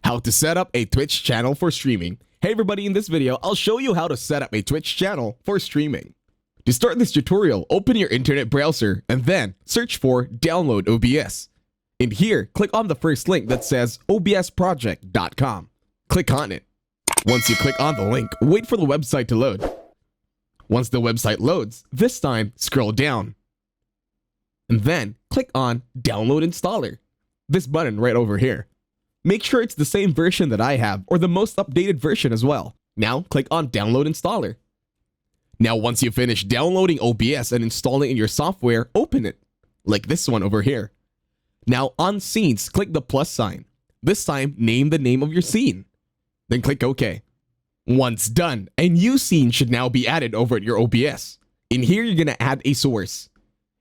How to set up a Twitch channel for streaming. Hey everybody, in this video, I'll show you how to set up a Twitch channel for streaming. To start this tutorial, open your internet browser and then search for download OBS. In here, click on the first link that says obsproject.com. Click on it. Once you click on the link, wait for the website to load. Once the website loads, this time scroll down. And then click on Download Installer. This button right over here. Make sure it's the same version that I have or the most updated version as well. Now click on Download Installer. Now once you finish downloading OBS and installing in your software, open it. Like this one over here. Now on scenes, click the plus sign. This time, name the name of your scene. Then click OK. Once done, a new scene should now be added over at your OBS. In here, you're going to add a source.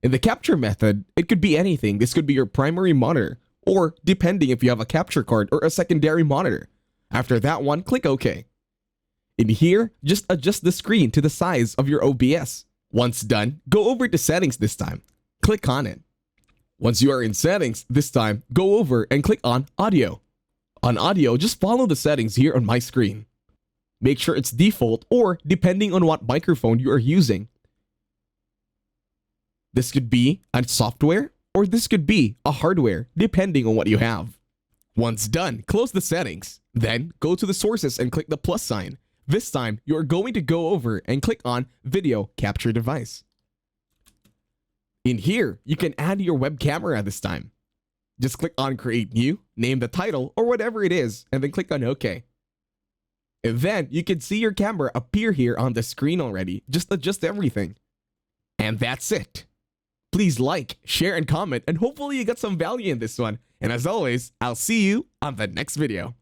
In the capture method, it could be anything. This could be your primary monitor, or depending if you have a capture card or a secondary monitor. After that one, click OK. In here, just adjust the screen to the size of your OBS. Once done, go over to settings this time. Click on it. Once you are in settings, this time, go over and click on audio. On audio, just follow the settings here on my screen. Make sure it's default or depending on what microphone you are using. This could be a software or this could be a hardware, depending on what you have. Once done, close the settings. Then go to the sources and click the plus sign. This time, you are going to go over and click on Video Capture Device. In here, you can add your web camera this time. Just click on Create New, name the title or whatever it is, and then click on OK. And then you can see your camera appear here on the screen already. Just adjust everything. And that's it. Please like, share, and comment, and hopefully you got some value in this one. And as always, I'll see you on the next video.